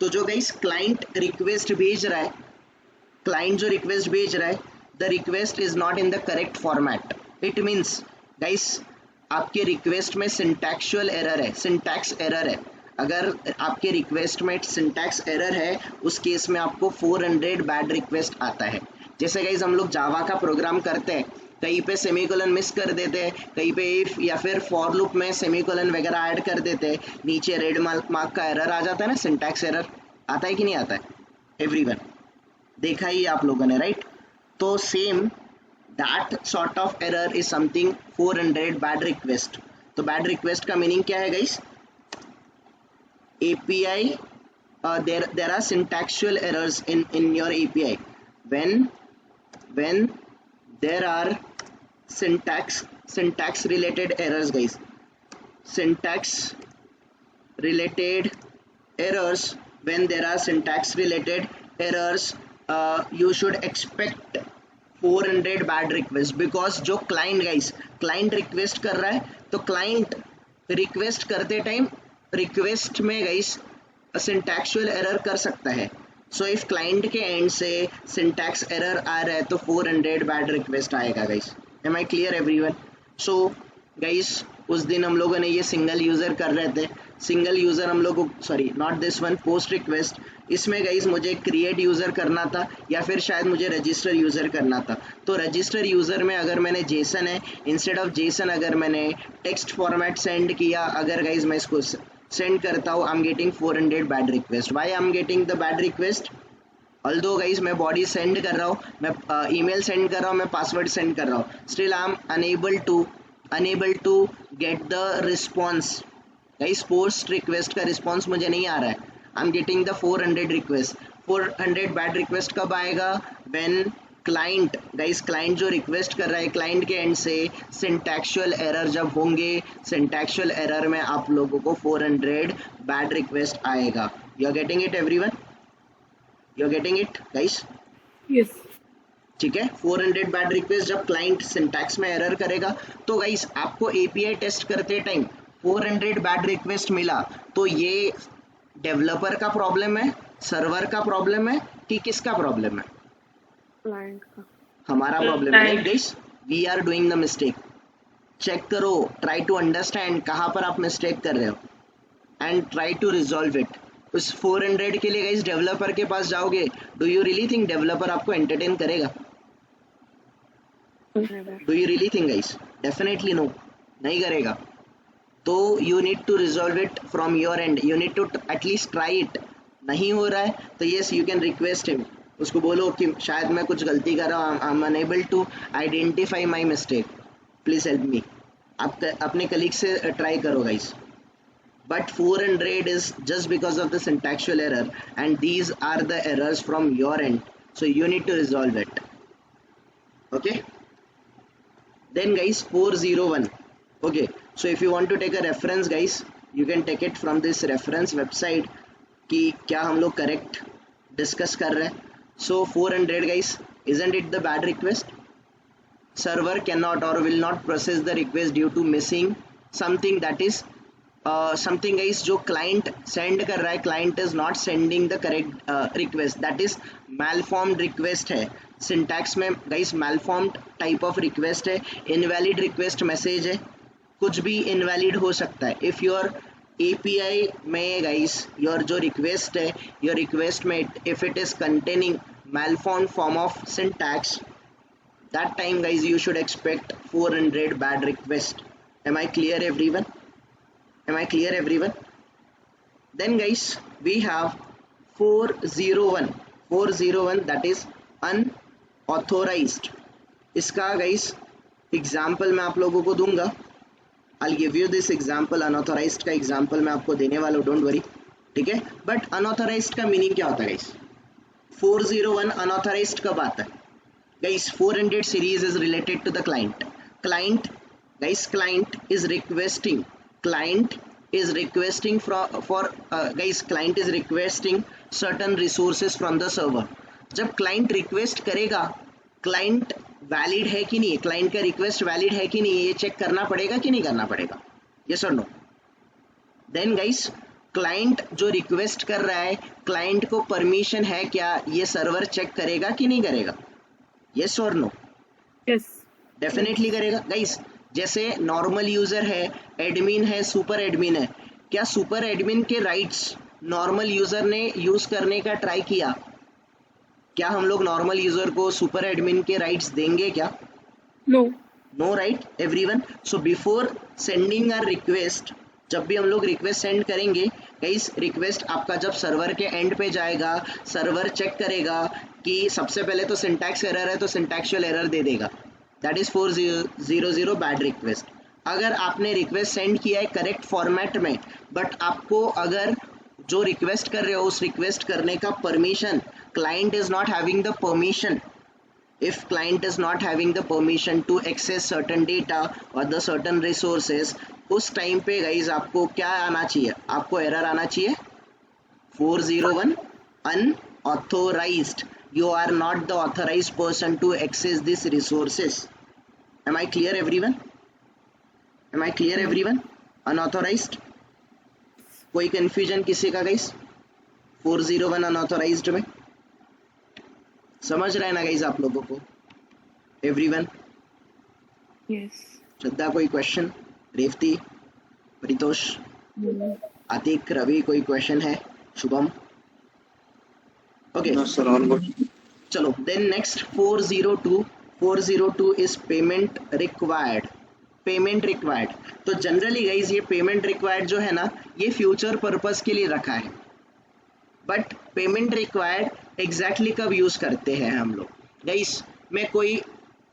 S1: तो जो गाइस क्लाइंट रिक्वेस्ट भेज रहा है, क्लाइंट जो रिक्वेस्ट भेज रहा है, the request is not in the correct format, it means guys आपके रिक्वेस्ट में सिंटैक्चुअल एरर है, सिंटैक्स एरर है। अगर आपके रिक्वेस्ट में सिंटैक्स एरर है, उस केस में आपको 400 बैड रिक्वेस्ट आता है। जैसे गाइस हम लोग जावा का प्रोग्राम करते हैं, कहीं पे सेमीकोलन मिस कर देते हैं, कहीं पे इफ या फिर फॉर लूप में सेमीकोलन वगैरह ऐड कर देते हैं, नीचे रेड मार्क का एरर आ जाता है ना, सिंटैक्स एरर आता है कि नहीं आता है? एवरीवन देखा ही आप लोगों ने, राइट? तो same that sort of error is something 400 bad request. तो बैड रिक्वेस्ट का मीनिंग क्या है guys? API there are syntactual errors in your API when there are syntax related errors guys, syntax related errors. When there are syntax related errors, you should expect 400 bad requests, because जो client guys client request कर रहा है, तो client request करते time request में guys syntactical error कर सकता है। सो इफ क्लाइंट के एंड से सिंटैक्स एरर आ रहा है तो 400 बैड रिक्वेस्ट आएगा guys. Am I clear everyone? So guys उस दिन हम लोगों ने ये सिंगल यूज़र कर रहे थे, सिंगल यूज़र हम लोग को, sorry not this one, post request. इसमें गाइस मुझे क्रिएट यूज़र करना था या फिर शायद मुझे रजिस्टर यूज़र करना था। तो रजिस्टर यूज़र में अगर मैंने जेसन है, इंस्टेड ऑफ जेसन अगर मैंने टेक्स्ट फॉर्मेट सेंड किया, अगर गाइस मैं इसको सेंड करता हूँ, I am getting 400 bad request. Why I am getting the bad request? Although guys मैं बॉडी सेंड कर रहा हूँ, मैं ईमेल सेंड कर रहा हूँ, मैं पासवर्ड सेंड कर रहा हूँ, still I am unable to get the response. Guys post request का रिस्पॉन्स मुझे नहीं आ रहा है, I am getting the 400 request. 400 bad request कब आएगा? व्हेन क्लाइंट, गाइस क्लाइंट जो रिक्वेस्ट कर रहा है, क्लाइंट के एंड से सिंटैक्चुअल एरर जब होंगे, सिंटैक्चुअल एरर में आप लोगों को 400 बैड रिक्वेस्ट आएगा। You are getting it everyone? You are getting it guys?
S2: Yes.
S1: ठीक है, 400 बैड रिक्वेस्ट जब क्लाइंट सिंटैक्स में एरर करेगा, तो गाइस आपको एपीआई टेस्ट करते टाइम 400 बैड रिक्वेस्ट मिला, तो ये डेवलपर का प्रॉब्लम है, सर्वर का प्रॉब्लम है कि किसका प्रॉब्लम है?
S2: क्लाइंट का।
S1: हमारा प्रॉब्लम है guys, we are doing the mistake. Check करो, ट्राई टू अंडरस्टैंड कहाँ पर आप मिस्टेक कर रहे हो and try to resolve it. उस 400 के लिए गाइस डेवलपर के पास जाओगे, do you really think developer आपको एंटरटेन करेगा? Do you really think guys? Definitely no, नहीं करेगा। तो you need to resolve it from your end, you need to at least try it. नहीं हो रहा है तो yes you can request him, उसको बोलो कि शायद मैं कुछ गलती कर रहा हूँ, I am unable to identify my mistake, please help me. आप अपने कलीग से ट्राई करो guys. But 400 is just because of the syntactical error and these are the errors from your end, so you need to resolve it. Okay, then guys 401. Okay, so if you want to take a reference guys, you can take it from this reference website कि क्या हम लोग correct discuss कर रहे हैं। So 400 guys, isn't it the bad request? Server cannot or will not process the request due to missing something, that is something guys जो client send कर रहा है, client is not sending the correct request, that is malformed request है। Syntax में guys malformed type of request है, invalid request message है, कुछ भी इनवैलिड हो सकता है। इफ़ योर API में गाइस योर जो रिक्वेस्ट है, योर रिक्वेस्ट में if it is containing malformed form of syntax, that time guys you should expect 400 bad request. Am I clear everyone? Am I clear everyone? Then guys we have 401, that is unauthorized। इसका guys example मैं आप लोगों को दूंगा, I'll give you this example, unauthorized का example मैं आपको देने वाला हूँ, डोंट वरी, ठीक है। बट अनऑथोराइज्ड का मीनिंग क्या होता है गाइस? 401 अनऑथोराइज्ड कब आता है guys? 400 series is related to the client. Client guys, client is requesting for guys, client is requesting certain resources from the server। जब क्लाइंट रिक्वेस्ट करेगा, क्लाइंट वैलिड है कि नहीं, क्लाइंट का रिक्वेस्ट वैलिड है कि नहीं, ये चेक करना पड़ेगा कि नहीं करना पड़ेगा? यस और नो? देन गाइस क्लाइंट जो रिक्वेस्ट कर रहा है, क्लाइंट को परमिशन है क्या, ये सर्वर चेक करेगा कि नहीं करेगा? यस और नो?
S2: यस।
S1: डेफिनेटली करेगा गाइस। जैसे नॉर्मल यूजर है, एडमिन है, सुपर एडमिन है, क्या सुपर एडमिन के राइट्स नॉर्मल यूजर ने यूज करने का ट्राई किया? क्या हम लोग नॉर्मल यूजर को सुपर एडमिन के राइट्स देंगे क्या?
S2: No.
S1: No right everyone. So before sending a request, जब भी हम लोग रिक्वेस्ट सेंड करेंगे गाइस, रिक्वेस्ट आपका जब सर्वर के एंड पे जाएगा, सर्वर चेक करेगा कि सबसे पहले तो सिंटैक्स एरर है तो सिंटैक्चुअल एरर दे देगा, दैट इज 400 बैड रिक्वेस्ट। अगर आपने रिक्वेस्ट सेंड किया है करेक्ट फॉर्मेट में, बट आपको अगर जो रिक्वेस्ट कर रहे हो उस रिक्वेस्ट करने का permission, client is not having the permission, if client is not having the permission to access certain data or the certain resources, उस टाइम पे गाइज आपको क्या आना चाहिए? आपको एरर आना चाहिए 401 unauthorized, you are not the authorized person to access these resources. Am I clear everyone? Am I clear everyone? Unauthorized, कोई कंफ्यूजन किसी का गाइज 401 अनऑथोराइज्ड में? समझ रहे हैं ना गाइज आप लोगों को? एवरीवन?
S2: यस।
S1: श्रद्धा कोई क्वेश्चन? रेवती, परितोष, आतिक, रवि कोई क्वेश्चन है? शुभम? ओके चलो then next 402 is payment required. Payment required, तो जनरली गाइज ये पेमेंट रिक्वायर्ड जो है ना, ये फ्यूचर पर्पस के लिए रखा है, बट पेमेंट रिक्वायर्ड एग्जैक्टली कब यूज करते हैं हम लोग? गाइस मैं कोई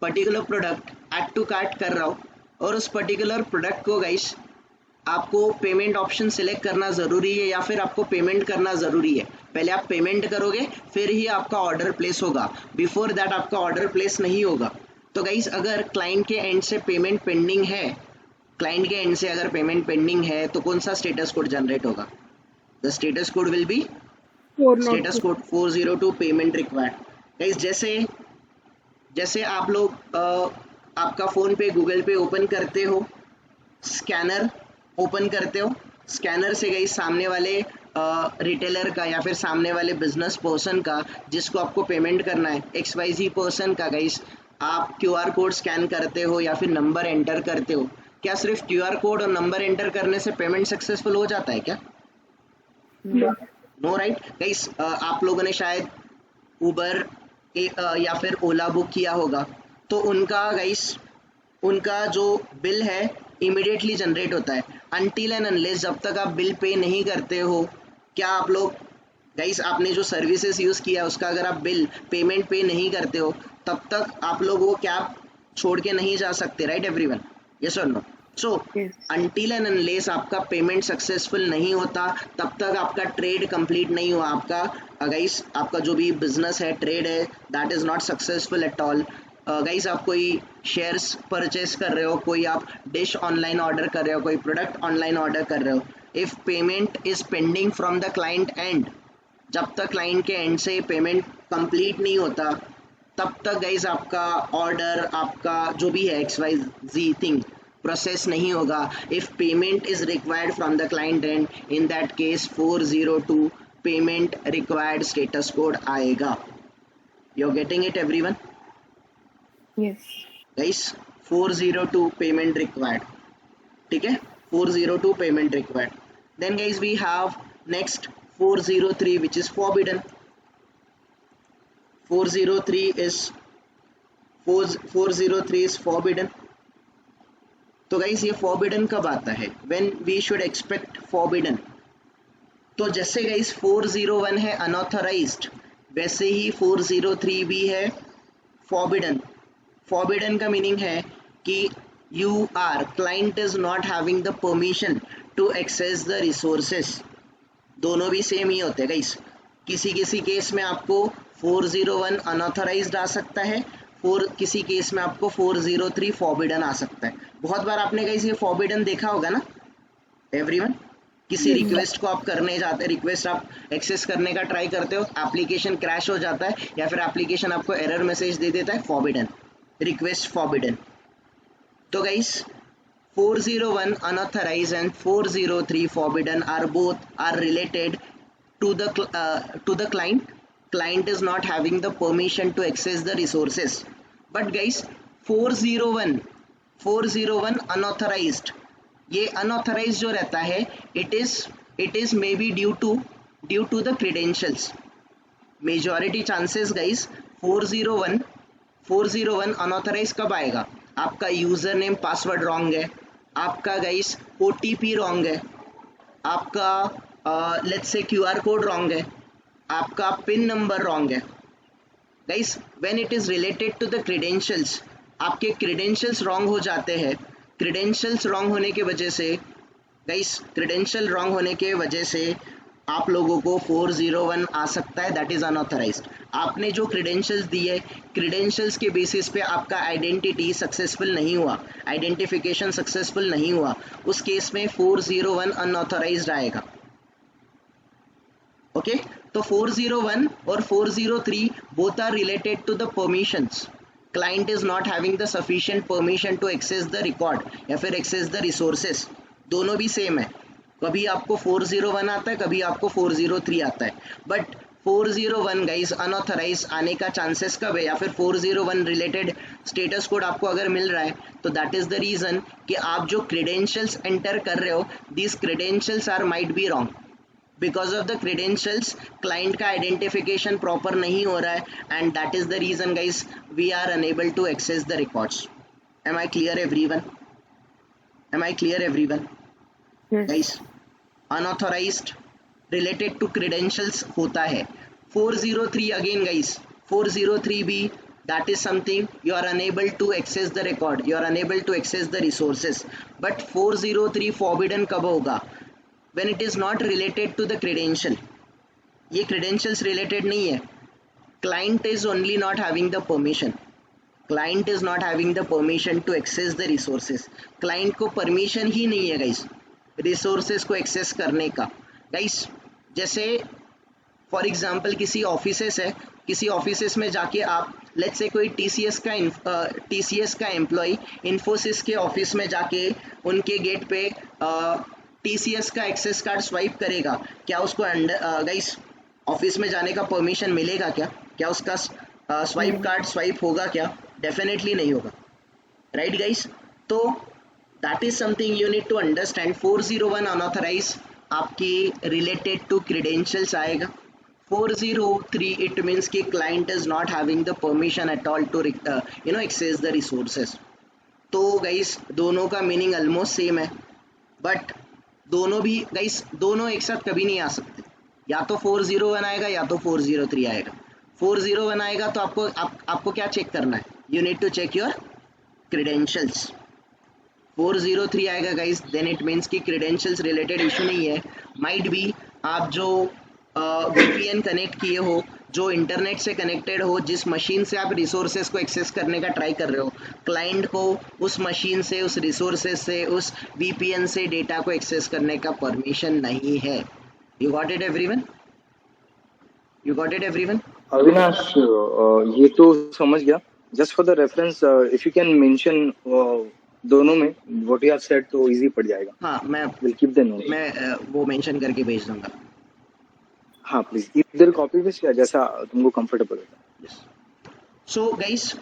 S1: particular product add to cart कर रहा हूँ और उस पर्टिकुलर प्रोडक्ट को गाइस आपको पेमेंट ऑप्शन सिलेक्ट करना ज़रूरी है या फिर आपको पेमेंट करना ज़रूरी है? पहले आप पेमेंट करोगे फिर ही आपका ऑर्डर प्लेस होगा, बिफोर दैट आपका ऑर्डर प्लेस नहीं होगा। तो गाइस अगर क्लाइंट के एंड से पेमेंट पेंडिंग है, क्लाइंट के एंड से अगर पेमेंट पेंडिंग है तो कौन सा स्टेटस कोड जनरेट होगा? The status code will be status code 402 payment required. Guys जैसे आप लोग आपका फ़ोन पे गूगल पे ओपन करते हो, स्कैनर ओपन करते हो, स्कैनर से गाइस सामने वाले रिटेलर का या फिर सामने वाले बिजनेस पर्सन का जिसको आपको पेमेंट करना है, XYZ पर्सन का गाइस आप QR कोड स्कैन करते हो या फिर नंबर एंटर करते हो, क्या सिर्फ QR कोड और नंबर एंटर करने से पेमेंट सक्सेसफुल हो जाता है क्या? No right guys. आप लोगों ने शायद उबर या फिर ओला बुक किया होगा, तो उनका गाइस उनका जो बिल है इमिडिएटली जनरेट होता है, अनटिल एंड अनलेस जब तक आप बिल पे नहीं करते हो। क्या आप लोग गाइस आपने जो सर्विसेज यूज़ किया उसका अगर आप बिल पेमेंट पे नहीं करते हो तब तक आप लोग वो कैब छोड़ के नहीं जा सकते, राइट एवरीवन? यस और no? So until and unless आपका पेमेंट सक्सेसफुल नहीं होता तब तक आपका ट्रेड कंप्लीट नहीं हुआ। आपका गाइस आपका जो भी बिजनेस है, ट्रेड है, that is not successful at all. Guys आप कोई शेयर्स परचेस कर रहे हो, कोई आप डिश ऑनलाइन ऑर्डर कर रहे हो, कोई प्रोडक्ट ऑनलाइन ऑर्डर कर रहे हो, if payment is pending from the client and, जब तक क्लाइंट के एंड से पेमेंट कंप्लीट नहीं होता तब तक गाइस आपका ऑर्डर, आपका जो भी है XYZ थिंग प्रोसेस नहीं होगा। If payment is required from the client end, in that case 402 payment required status code आएगा। You are getting it everyone?
S2: Yes
S1: guys 402 payment required, ठीक है? 402 payment required. Then guys we have next 403 which is forbidden. 403 is forbidden. तो गाइस ये forbidden कब आता है? When we should expect forbidden. तो जैसे गाइस 401 है unauthorized, वैसे ही 403 भी है forbidden. Forbidden का मीनिंग है कि client is not having the permission to access the resources. दोनों भी सेम ही होते हैं गाइस। किसी केस में आपको 401 अनऑथराइज्ड आ सकता है, किसी केस में आपको 403 फॉरबिडन आ सकता है। बहुत बार आपने गाइस ये फॉरबिडन देखा होगा ना एवरीवन? किसी रिक्वेस्ट को आप करने जाते हैं, रिक्वेस्ट आप एक्सेस करने का ट्राई करते हो, एप्लीकेशन क्रैश हो जाता है या फिर एप्लीकेशन आपको एरर मैसेज दे देता है, फॉरबिडन, रिक्वेस्ट फॉरबिडन। तो guys 401 unauthorized and 403 forbidden are related to the client. Client is not having the permission to access the resources. But guys, 401 unauthorized, ये unauthorized जो रहता है, it is maybe due to the credentials. Majority chances guys, 401 unauthorized कब आएगा? आपका user name password wrong है, आपका guys OTP wrong है, आपका let's say QR code wrong है, आपका पिन नंबर रॉन्ग है. Guys when it is related to the credentials, आपके क्रेडेंशियल्स रॉन्ग हो जाते हैं. क्रेडेंशियल्स रॉन्ग होने की वजह से गाइस, क्रेडेंशियल रॉन्ग होने के वजह से आप लोगों को 401 आ सकता है, दैट इज अनऑथराइज्ड. आपने जो क्रेडेंशियल्स दिए, क्रेडेंशियल्स के बेसिस पे आपका आइडेंटिटी सक्सेसफुल नहीं हुआ, आइडेंटिफिकेशन सक्सेसफुल नहीं हुआ, उस केस में 401 अनऑथराइज्ड आएगा. ओके, तो 401 और 403 both are related to the permissions. Client is not having the sufficient permission to access the record या फिर एक्सेस द रिसोर्सेस. दोनों भी सेम है, कभी आपको 401 आता है, कभी आपको 403 आता है. बट 401 गाइस अनऑथराइज आने का चांसेस कब है, या फिर 401 रिलेटेड स्टेटस कोड आपको अगर मिल रहा है, तो दैट इज द रीजन कि आप जो क्रेडेंशियल्स एंटर कर रहे हो, these credentials are might be wrong. Because of the credentials client का आइडेंटिफिकेशन प्रॉपर नहीं हो रहा है, and that is the reason guys we are unable to access the records. Am I clear everyone? Am I clear everyone? Guys unauthorised related to credentials होता है. 403 again guys, 403 भी that is something you are unable to access the record, you are unable to access the resources. But 403 forbidden कब होगा? When it is not related to the credential. ये credentials related नहीं है. Client is only not having the permission. Client is not having the permission to access the resources. Client को permission ही नहीं है guys resources को access करने का. Guys जैसे फॉर एग्जांपल किसी ऑफिसेस है, किसी ऑफिसेस में जाके आप लेट्स से कोई टीसीएस का एम्प्लॉय इन्फोसिस के ऑफिस में जाके उनके गेट पे टीसीएस का एक्सेस कार्ड स्वाइप करेगा, क्या उसको गाइस ऑफिस में जाने का परमिशन मिलेगा? क्या उसका स्वाइप कार्ड स्वाइप होगा? क्या डेफिनेटली नहीं होगा, राइट गाइस? तो that is something you need to understand. 401 unauthorized आपकी related to credentials आएगा. 403 it means कि client is not having the permission at all to access the resources. तो guys दोनों का meaning almost same है, but दोनों भी guys दोनों एक साथ कभी नहीं आ सकते. या तो 401 आएगा या तो 403 आएगा. 401 आएगा तो आपको क्या चेक करना है? You need to check your credentials. 403 आएगा गाइस, देन इट मीन्स कि क्रेडेंशियल्स रिलेटेड इशू नहीं है. माइट बी आप जो वीपीएन कनेक्ट किए हो, जो इंटरनेट से कनेक्टेड हो, जिस मशीन से आप रिसोर्सेज को एक्सेस करने का ट्राई कर रहे हो, क्लाइंट को उस मशीन से, उस रिसोर्सेज से, उस वीपीएन से डेटा को एक्सेस करने का परमिशन नहीं है. You got it everyone? You got it everyone?
S3: Avinash ये तो समझ गया. Just for the reference if you can mention दोनों में व्हाट यू हैव सेड तो इजी पड़ जाएगा.
S1: हाँ, मैं
S3: विल कीप द नोट.
S1: मैं वो मेंशन करके भेज दूंगा.
S3: हाँ प्लीज, इधर कॉपी पेस्ट किया जैसा तुमको कंफर्टेबल होगा.
S1: So guys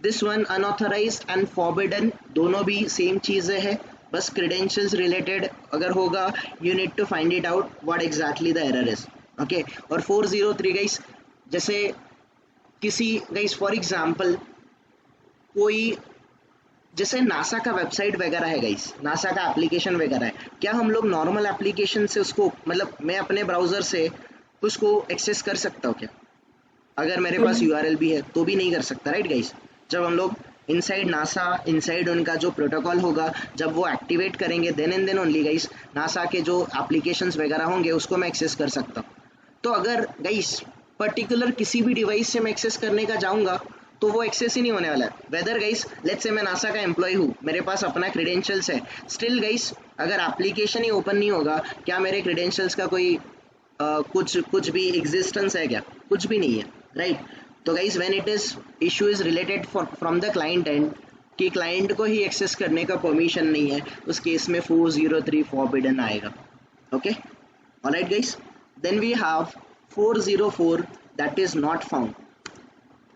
S1: this one unauthorised and forbidden दोनों भी सेम चीज़ें हैं, बस क्रेडेंशियल्स रिलेटेड अगर होगा you need to find it out what exactly the error is. Okay, और 403 गाइस जैसे किसी गाइस फॉर एग्जांपल कोई जैसे नासा का वेबसाइट वगैरह है गाइस, नासा का एप्लीकेशन वगैरह है, क्या हम लोग नॉर्मल एप्लीकेशन से उसको मतलब मैं अपने ब्राउज़र से उसको एक्सेस कर सकता हूँ क्या? अगर मेरे पास यूआरएल भी है तो भी नहीं कर सकता, राइट गाइस? जब हम लोग इनसाइड नासा, इनसाइड उनका जो प्रोटोकॉल होगा, जब वो एक्टिवेट करेंगे then and then only guys NASA के जो एप्लीकेशंस वगैरह होंगे उसको मैं एक्सेस कर सकता हूँ. तो अगर गाइस पर्टिकुलर किसी भी डिवाइस से मैं एक्सेस करने का जाऊँगा तो वो एक्सेस ही नहीं होने वाला है. वेदर गाइस लेट्स से मैं नासा का एम्प्लॉय हूँ, मेरे पास अपना क्रेडेंशियल्स है, स्टिल गाइस अगर एप्लीकेशन ही ओपन नहीं होगा, क्या मेरे क्रेडेंशियल्स का कोई कुछ भी एग्जिस्टेंस है? क्या कुछ भी नहीं है, राइट? तो guys when it is issue is related from the client and, कि क्लाइंट को ही एक्सेस करने का परमिशन नहीं है, उस केस में 403 फॉरबिडन आएगा. Okay, alright guys. Then we have 404 that is not found.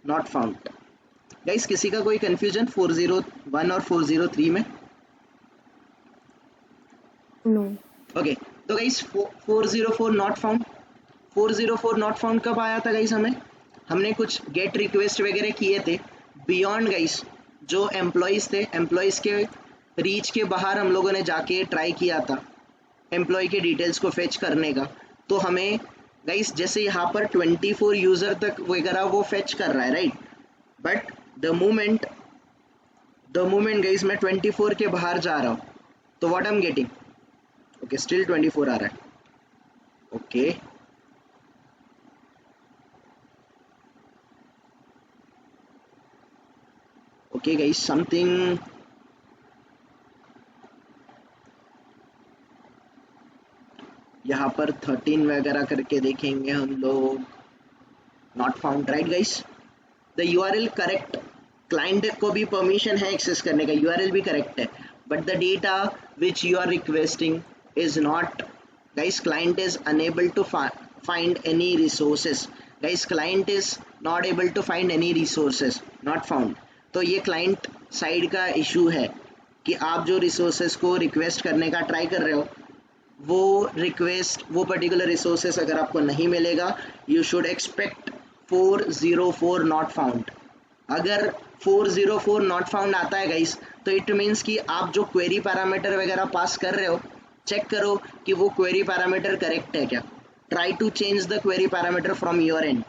S1: Not found guys, किसी का कोई कंफ्यूजन 401 और 403 में?
S2: नो.
S1: ओके, तो guys 404 not found. 404 not found कब आया था गाइस? हमने कुछ गेट रिक्वेस्ट वगैरह किए थे बियॉन्ड गाइस. जो एम्प्लॉयज़ थे, एम्प्लॉयज़ के रीच के बाहर हम लोगों ने जाके ट्राई किया था एम्प्लॉय के डिटेल्स को फेच करने का. तो हमें गाइस जैसे यहाँ पर 24 यूज़र तक वगैरह वो फेच कर रहा है, right. But the moment guys मैं 24 के बाहर जा रहा हूँ, तो what I am getting? Okay, still 24 आ रहा है. ओके, ओके गाइस, समथिंग यहाँ पर 13 वगैरह करके देखेंगे हम लोग. Not found, right guys. The URL correct, client को भी परमिशन है एक्सेस करने का, यूआरएल भी करेक्ट है, but the data which you are requesting is not. Guys client is unable to find any resources. Guys client is not able to find any resources, not found. तो ये client side का issue है कि आप जो resources को request करने का ट्राई कर रहे हो, वो पर्टिकुलर रिसोर्सेस अगर आपको नहीं मिलेगा, you should expect 404 not found. अगर 404 नॉट फाउंड आता है गाइस, तो इट मीन्स कि आप जो क्वेरी पैरामीटर वगैरह पास कर रहे हो, चेक करो कि वो क्वेरी पैरामीटर करेक्ट है क्या. Try to change the query parameter from your end,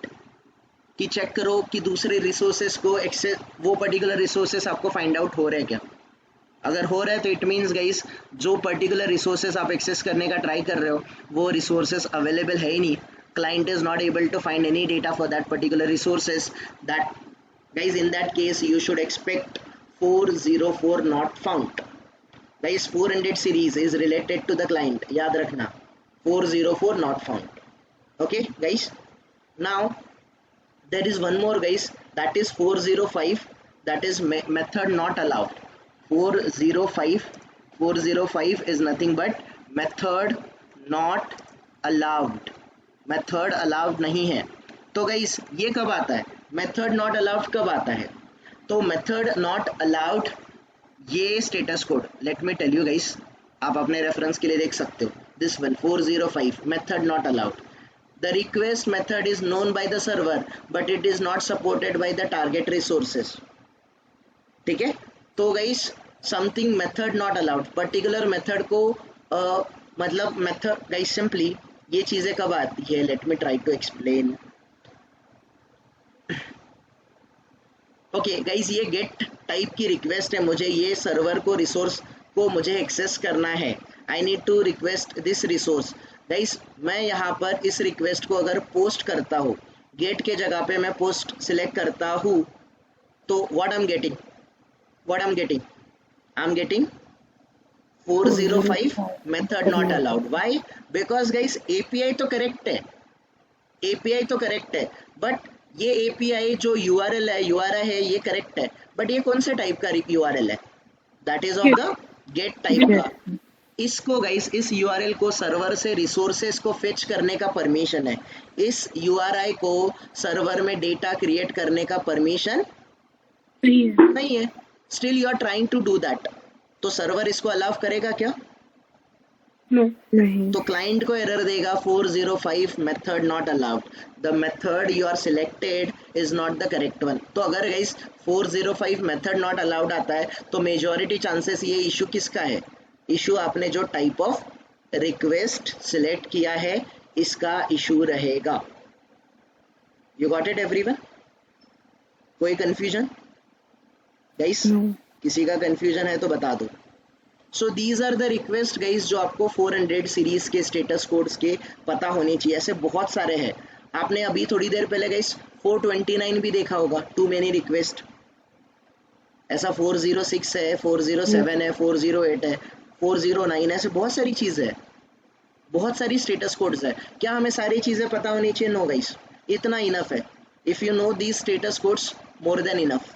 S1: कि चेक करो कि दूसरे रिसोर्सेस को एक्सेस, वो पर्टिकुलर रिसोर्सेस आपको फाइंड आउट हो रहे हैं क्या. अगर हो रहा है तो इट मीन्स गाइस जो पर्टिकुलर रिसोर्सेस आप एक्सेस करने का ट्राई कर रहे हो वो रिसोर्सेस अवेलेबल है ही नहीं. Client is not able to find any data for that particular resources. That guys in that case you should expect 404 not found. Guys 400 series is related to the client, याद रखना. 404 not found. Okay guys, now there is one more guys, that is 405, that is method not allowed. 405 is nothing but method not allowed. Method allowed नहीं है. तो guys ये कब आता है? Method not allowed कब आता है? तो method not allowed ये status code, let me tell you guys, आप अपने रेफरेंस के लिए देख सकते हो. This one 405 method not allowed. The request method is known by the server but it is not supported by the target resources. ठीक है, तो guys something method not allowed, particular method को मतलब मेथड गाइस सिंपली ये चीजें कब आती है, let me try to explain. Okay guys, ये गेट टाइप की रिक्वेस्ट है, मुझे ये सर्वर को रिसोर्स को मुझे एक्सेस करना है. I need to request this resource. Guys मैं यहाँ पर इस रिक्वेस्ट को अगर पोस्ट करता हूँ, गेट के जगह पे मैं पोस्ट सिलेक्ट करता हूँ, तो what I am getting? I am getting 405 method not allowed. Why? Because guys API तो करेक्ट है, बट ये एपीआई जो यूआरएल है, यूआरआई है, ये करेक्ट है, बट ये कौन से टाइप का यूआरएल है? That is of the get type का. इसको गाइस इस यूआरएल को सर्वर से रिसोर्सेस को फेच करने का परमिशन है. इस यूआरआई को सर्वर में डेटा क्रिएट करने का परमिशन नहीं है. Still you are trying to do that, तो सर्वर इसको अलाउ करेगा क्या?
S2: नो, नहीं.
S1: तो क्लाइंट को एरर देगा 405 method not allowed. The method you are selected is not the correct one. तो अगर गाइस 405 मेथड नॉट अलाउड आता है तो मेजॉरिटी चांसेस ये इशू किसका है? इशू आपने जो टाइप ऑफ रिक्वेस्ट सिलेक्ट किया है इसका इशू रहेगा. You got it everyone? कोई कंफ्यूजन गाइस? किसी का कंफ्यूजन है तो बता दो. So these are the request guys जो आपको 400 सीरीज के स्टेटस कोड्स के पता होने चाहिए. ऐसे बहुत सारे हैं. आपने अभी थोड़ी देर पहले गाइस 429 भी देखा होगा, टू मेनी रिक्वेस्ट. ऐसा 406 है, 407 है, 408 है, 409, ऐसे बहुत सारी चीज़ें है, बहुत सारी स्टेटस कोड्स है. क्या हमें सारी चीज़ें पता होनी चाहिए? नो गाइस, इतना इनफ है. If you know these status codes more than enough.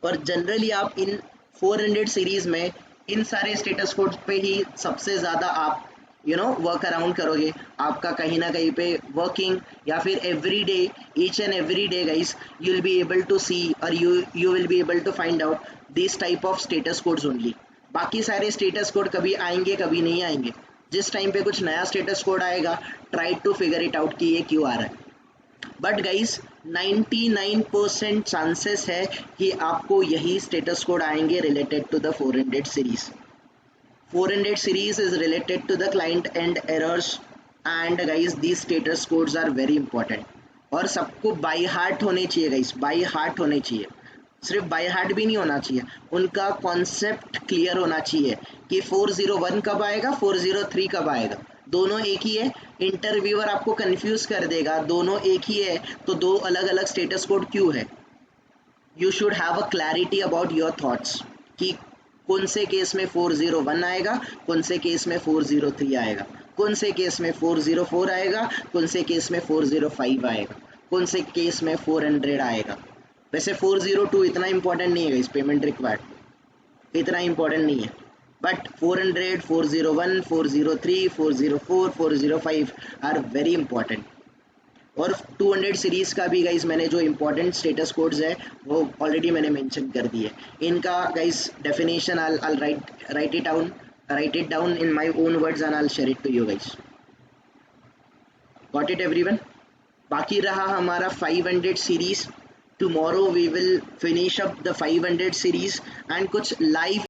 S1: और जनरली आप इन 400 सीरीज में इन सारे स्टेटस कोड पे ही सबसे ज़्यादा आप वर्क अराउंड करोगे। आपका कहीं ना कहीं पे वर्किंग या फिर every day, each and every day guys, you will be able to see और you will be able to find out this type of status codes only. बाकी सारे स्टेटस कोड कभी आएंगे कभी नहीं आएंगे। जिस टाइम पे कुछ नया स्टेटस कोड आएगा, try to figure it out कि ये क्यों आ रहा है। बट गाइस 99% चांसेस है कि आपको यही स्टेटस कोड आएंगे related to the 400 series. 400 series is related to the client end errors, and guys these status codes are very important और सबको बाई हार्ट होने चाहिए गाइस, बाई हार्ट होने चाहिए। सिर्फ बाई हार्ट भी नहीं होना चाहिए, उनका कॉन्सेप्ट क्लियर होना चाहिए कि 401 कब आएगा, 403 कब आएगा। दोनों एक ही है, इंटरव्यूअर आपको कंफ्यूज कर देगा, दोनों एक ही है तो दो अलग अलग स्टेटस कोड क्यों है। You should have a clarity about your thoughts कि कौन से केस में 401 आएगा, कौन से केस में 403 आएगा, कौन से केस में 404 आएगा, कौन से केस में 405 आएगा, कौन से केस में 400 आएगा। वैसे 402 इतना इंपॉर्टेंट नहीं है इस पेमेंट रिक्वायर्ड, इतना इंपॉर्टेंट नहीं है, बट 400, 401, 403, 404, 405 आर वेरी इंपॉर्टेंट। और 200 सीरीज का भी गाइस मैंने जो इंपॉर्टेंट स्टेटस कोड्स है वो ऑलरेडी मैंने मेंशन कर दिए। इनका guys definition I'll write it down in my own words and I'll share it to you guys. Got it everyone? बाकी रहा हमारा 500 series. Tomorrow we will finish up the 500 series and कुछ live